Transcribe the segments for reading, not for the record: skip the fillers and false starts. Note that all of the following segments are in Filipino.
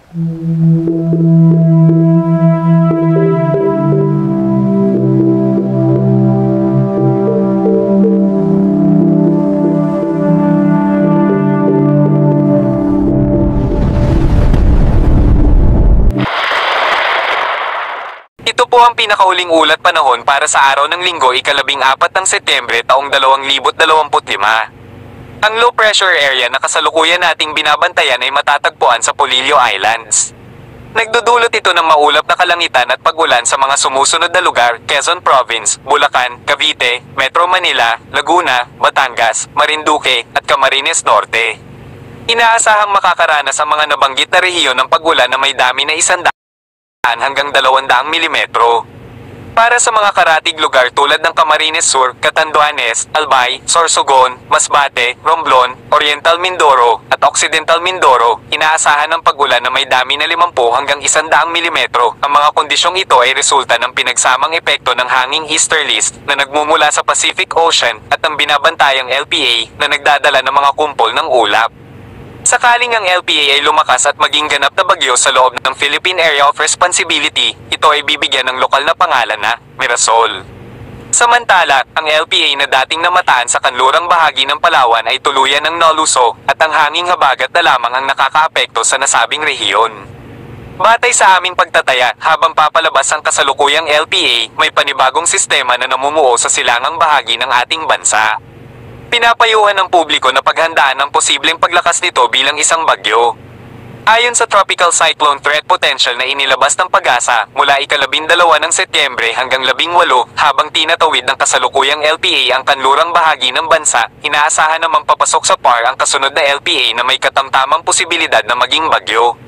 Ito po ang pinakauling ulat panahon para sa araw ng Linggo, ika-14 ng Setyembre taong 2025. Ang low pressure area na kasalukuyan nating binabantayan ay matatagpuan sa Polillo Islands. Nagdudulot ito ng maulap na kalangitan at pag-ulan sa mga sumusunod na lugar: Quezon Province, Bulacan, Cavite, Metro Manila, Laguna, Batangas, Marinduque, at Camarines Norte. Inaasahang makakaranas ang mga nabanggit na rehiyon ng pag-ulan na may dami na 100 hanggang 200 milimetro. Para sa mga karatig lugar tulad ng Camarines Sur, Catanduanes, Albay, Sorsogon, Masbate, Romblon, Oriental Mindoro, at Occidental Mindoro, inaasahan ng pag-ulan na may dami na 50 hanggang 100 milimetro. Ang mga kondisyong ito ay resulta ng pinagsamang epekto ng hanging easterlies na nagmumula sa Pacific Ocean at ang binabantayang LPA na nagdadala ng mga kumpol ng ulap. Sakaling ang LPA ay lumakas at maging ganap na bagyo sa loob ng Philippine Area of Responsibility, ito ay bibigyan ng lokal na pangalan na Mirasol. Samantala, ang LPA na dating namataan sa kanlurang bahagi ng Palawan ay tuluyan ng naluso at ang hanging habagat na lamang ang nakakaapekto sa nasabing rehiyon. Batay sa aming pagtataya, habang papalabas ang kasalukuyang LPA, may panibagong sistema na namumuo sa silangang bahagi ng ating bansa. Pinapayuhan ng publiko na paghandaan ang posibleng paglakas nito bilang isang bagyo. Ayon sa Tropical Cyclone Threat Potential na inilabas ng Pag-asa, mula ika-12 ng Setyembre hanggang 18 habang tinatawid ng kasalukuyang LPA ang kanlurang bahagi ng bansa, inaasahan namang papasok sa PAR ang kasunod na LPA na may katamtamang posibilidad na maging bagyo.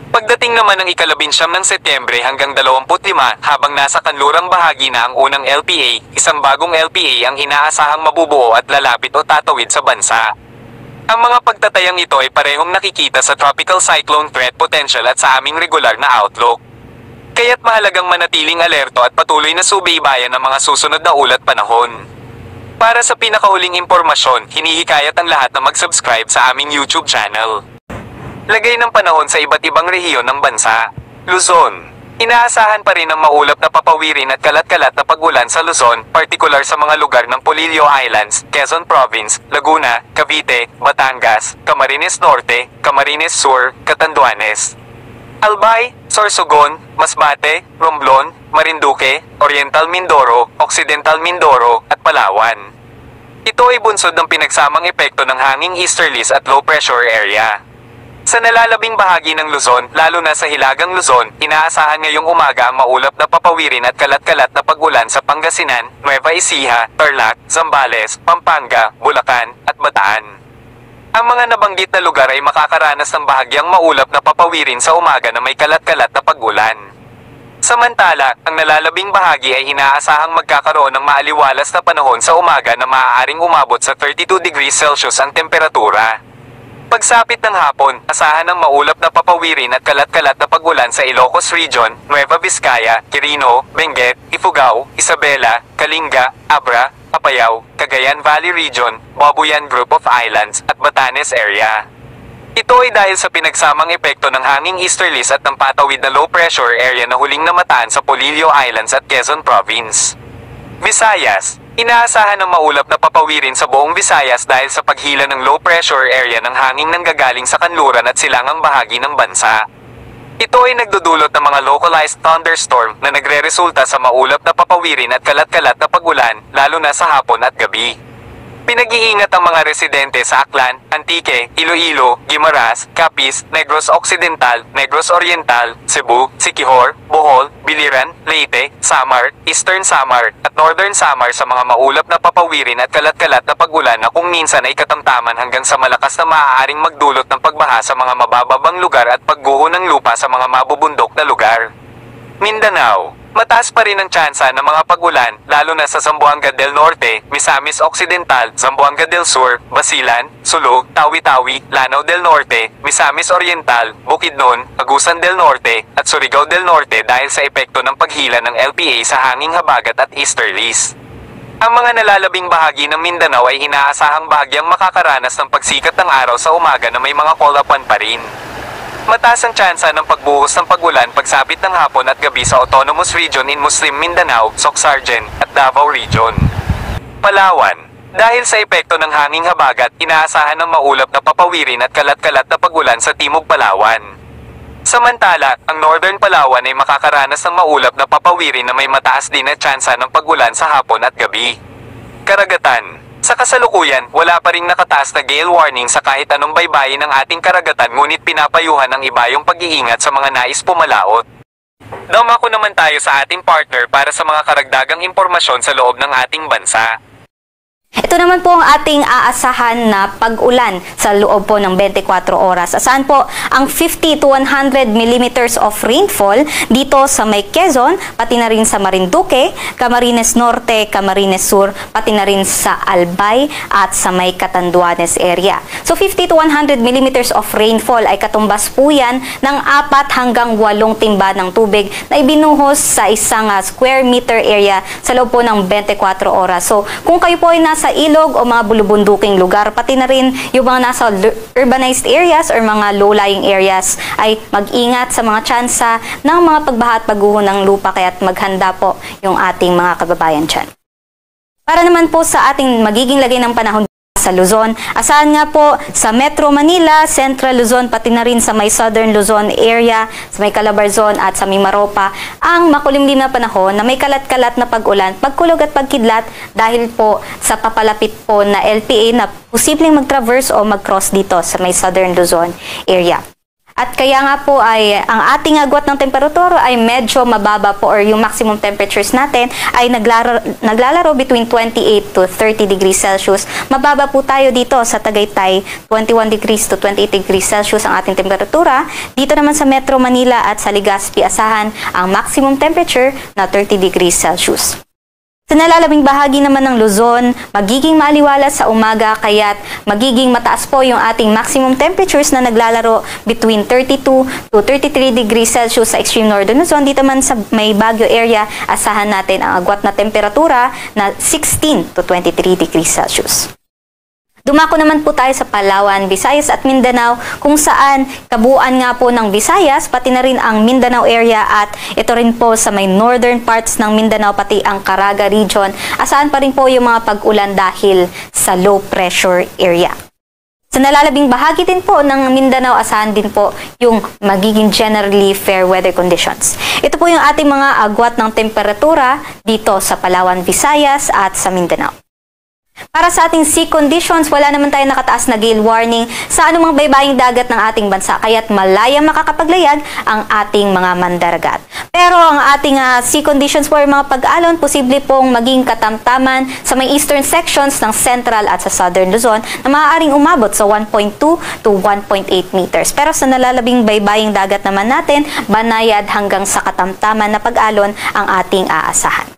Pagdating naman ng ika-19 ng Setyembre hanggang 25 habang nasa kanlurang bahagi na ang unang LPA, isang bagong LPA ang inaasahang mabubuo at lalapit o tatawid sa bansa. Ang mga pagtatayang ito ay parehong nakikita sa Tropical Cyclone Threat Potential at sa aming regular na outlook. Kaya't mahalagang manatiling alerto at patuloy na subaybayan ang mga susunod na ulat panahon. Para sa pinakahuling impormasyon, hinihikayat ang lahat na mag-subscribe sa aming YouTube channel. Lagay ng panahon sa iba't ibang rehiyon ng bansa. Luzon. Inaasahan pa rin ang maulap na papawirin at kalat-kalat na pag-ulan sa Luzon, partikular sa mga lugar ng Polillo Islands, Quezon Province, Laguna, Cavite, Batangas, Camarines Norte, Camarines Sur, Catanduanes, Albay, Sorsogon, Masbate, Romblon, Marinduque, Oriental Mindoro, Occidental Mindoro, at Palawan. Ito ay bunsod ng pinagsamang epekto ng hanging easterlies at low pressure area. Sa nalalabing bahagi ng Luzon, lalo na sa Hilagang Luzon, inaasahan ngayong umaga ang maulap na papawirin at kalat-kalat na pag-ulan sa Pangasinan, Nueva Ecija, Tarlac, Zambales, Pampanga, Bulacan, at Bataan. Ang mga nabanggit na lugar ay makakaranas ng bahagyang maulap na papawirin sa umaga na may kalat-kalat na pag-ulan. Samantala, ang nalalabing bahagi ay inaasahang magkakaroon ng maaliwalas na panahon sa umaga na maaaring umabot sa 32 degrees Celsius ang temperatura. Pagsapit ng hapon, asahan ng maulap na papawirin at kalat-kalat na pag-ulan sa Ilocos Region, Nueva Vizcaya, Quirino, Benguet, Ifugao, Isabela, Kalinga, Abra, Apayao, Cagayan Valley Region, Babuyan Group of Islands, at Batanes area. Ito ay dahil sa pinagsamang epekto ng hanging easterlies at ng patawid na low pressure area na huling namataan sa Polillo Islands at Quezon Province. Visayas. Inaasahan ng maulap na papawirin sa buong Visayas dahil sa paghila ng low pressure area ng hanging nanggagaling sa kanluran at silangang bahagi ng bansa. Ito ay nagdudulot ng mga localized thunderstorm na nagreresulta sa maulap na papawirin at kalat-kalat na pag-ulan, lalo na sa hapon at gabi. Pinag-iingat ang mga residente sa Aklan, Antique, Iloilo, Guimaras, Capiz, Negros Occidental, Negros Oriental, Cebu, Siquijor, Bohol, Biliran, Leyte, Samar, Eastern Samar, at Northern Samar sa mga maulap na papawirin at kalat-kalat na pag-ulan na kung minsan ay katamtaman hanggang sa malakas na maaaring magdulot ng pagbaha sa mga mabababang lugar at pagguho ng lupa sa mga mabubundok na lugar. Mindanao. Mataas pa rin ang tsansa ng mga pag-ulan, lalo na sa Zamboanga del Norte, Misamis Occidental, Zamboanga del Sur, Basilan, Sulu, Tawi-Tawi, Lanao del Norte, Misamis Oriental, Bukidnon, Agusan del Norte, at Surigao del Norte dahil sa epekto ng paghila ng LPA sa hanging habagat at easterlies. Ang mga nalalabing bahagi ng Mindanao ay inaasahang bahagyang makakaranas ng pagsikat ng araw sa umaga na may mga kolapan pa rin. Mataas ang tsansa ng pagbuhos ng pag-ulan pagsapit ng hapon at gabi sa Autonomous Region in Muslim Mindanao, Soxargen, at Davao Region. Palawan. Dahil sa epekto ng hanging habagat, inaasahan ng maulap na papawirin at kalat-kalat na pag-ulan sa Timog Palawan. Samantala, ang Northern Palawan ay makakaranas ng maulap na papawirin na may mataas din na tsansa ng pag-ulan sa hapon at gabi. Karagatan. Sa kasalukuyan, wala pa ring nakataas na gale warning sa kahit anong baybayin ng ating karagatan, ngunit pinapayuhan ng iba yung pag-iingat sa mga nais pumalaot. Dumako naman tayo sa ating partner para sa mga karagdagang impormasyon sa loob ng ating bansa. Ito naman po ang ating aasahan na pag-ulan sa loob po ng 24 oras. Asahan po ang 50 to 100 millimeters of rainfall dito sa may Quezon, pati na rin sa Marinduque, Camarines Norte, Camarines Sur, pati na rin sa Albay at sa may Catanduanes area. So 50 to 100 millimeters of rainfall ay katumbas po yan ng 4 hanggang 8 timba ng tubig na ibinuhos sa isang square meter area sa loob po ng 24 oras. So kung kayo po ay nasa ilog o mga bulubunduking lugar, pati na rin yung mga nasa urbanized areas or mga low-lying areas, ay mag-ingat sa mga tsansa ng mga pagbaha at pagguho ng lupa, kaya't maghanda po yung ating mga kababayan dyan. Para naman po sa ating magiging lagay ng panahon sa Luzon, asahan nga po sa Metro Manila, Central Luzon, pati na rin sa may Southern Luzon area, sa may Calabarzon at sa Mimaropa, ang makulimlim na panahon na may kalat-kalat na pag-ulan, pagkulog at pagkidlat dahil po sa papalapit po na LPA na posibleng mag-traverse o mag-cross dito sa may Southern Luzon area. At kaya nga po ay ang ating agwat ng temperatura ay medyo mababa po, or yung maximum temperatures natin ay naglalaro between 28 to 30 degrees Celsius. Mababa po tayo dito sa Tagaytay, 21 degrees to 28 degrees Celsius ang ating temperatura. Dito naman sa Metro Manila at sa Legazpi, asahan ang maximum temperature na 30 degrees Celsius. Sa nalalabing bahagi naman ng Luzon, magiging maliwalas sa umaga, kaya't magiging mataas po yung ating maximum temperatures na naglalaro between 32 to 33 degrees Celsius sa extreme northern Luzon. Dito man sa may Baguio area, asahan natin ang agwat na temperatura na 16 to 23 degrees Celsius. Dumako naman po tayo sa Palawan, Visayas at Mindanao, kung saan kabuuan nga po ng Visayas, pati na rin ang Mindanao area, at ito rin po sa may northern parts ng Mindanao, pati ang Caraga region. Asahan pa rin po yung mga pag-ulan dahil sa low pressure area. Sa nalalabing bahagi din po ng Mindanao, asahan din po yung magiging generally fair weather conditions. Ito po yung ating mga agwat ng temperatura dito sa Palawan, Visayas at sa Mindanao. Para sa ating sea conditions, wala naman tayo nakataas na gale warning sa anumang baybaying dagat ng ating bansa, kaya't malaya makakapaglayag ang ating mga mandaragat. Pero ang ating sea conditions for mga pag-alon, posible pong maging katamtaman sa may eastern sections ng Central at sa Southern Luzon na maaaring umabot sa 1.2 to 1.8 meters. Pero sa nalalabing baybaying dagat naman natin, banayad hanggang sa katamtaman na pag-alon ang ating aasahan.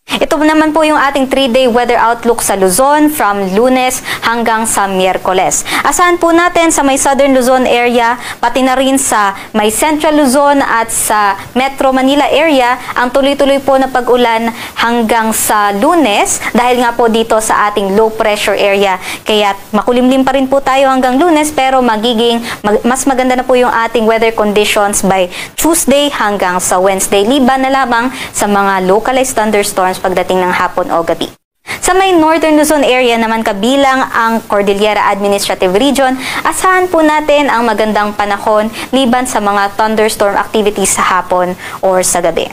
Ito naman po yung ating 3-day weather outlook sa Luzon from Lunes hanggang sa Miyerkules. Asahan po natin sa may Southern Luzon area, pati na rin sa may Central Luzon at sa Metro Manila area, ang tuloy-tuloy po na pag-ulan hanggang sa Lunes dahil nga po dito sa ating low pressure area. Kaya makulimlim pa rin po tayo hanggang Lunes, pero mas maganda na po yung ating weather conditions by Tuesday hanggang sa Wednesday, liban na lamang sa mga localized thunderstorms pagdating ng hapon o gabi. Sa may Northern Luzon area naman, kabilang ang Cordillera Administrative Region, asahan po natin ang magandang panahon liban sa mga thunderstorm activities sa hapon or sa gabi.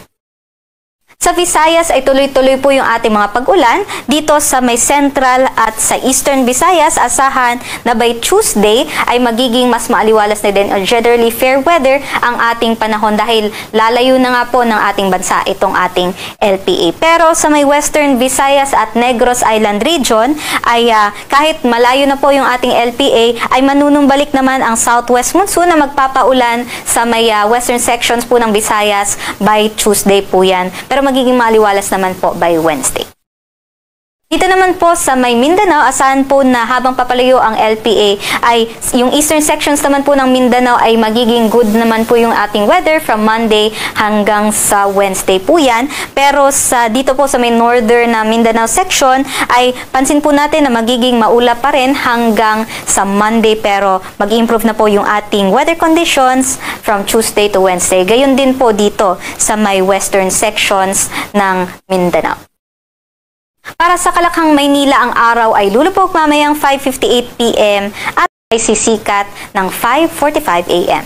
Sa Visayas ay tuloy-tuloy po yung ating mga pag-ulan. Dito sa may Central at sa Eastern Visayas, asahan na by Tuesday ay magiging mas maaliwalas na din o generally fair weather ang ating panahon dahil lalayo na nga po ng ating bansa itong ating LPA. Pero sa may Western Visayas at Negros Island region ay kahit malayo na po yung ating LPA, ay manunumbalik naman ang southwest monsoon na magpapaulan sa may western sections po ng Visayas by Tuesday po yan. Pero magiging maliwalas naman po by Wednesday. Dito naman po sa may Mindanao, asahan po na habang papalayo ang LPA ay yung eastern sections naman po ng Mindanao ay magiging good naman po yung ating weather from Monday hanggang sa Wednesday po yan. Pero dito po sa may northern na Mindanao section ay pansin po natin na magiging maulap pa rin hanggang sa Monday, pero mag-improve na po yung ating weather conditions from Tuesday to Wednesday. Gayon din po dito sa may western sections ng Mindanao. Para sa Kalakhang, Maynila, ang araw ay lulubog mamayang 5:58 p.m. at ay sisikat ng 5:45 a.m.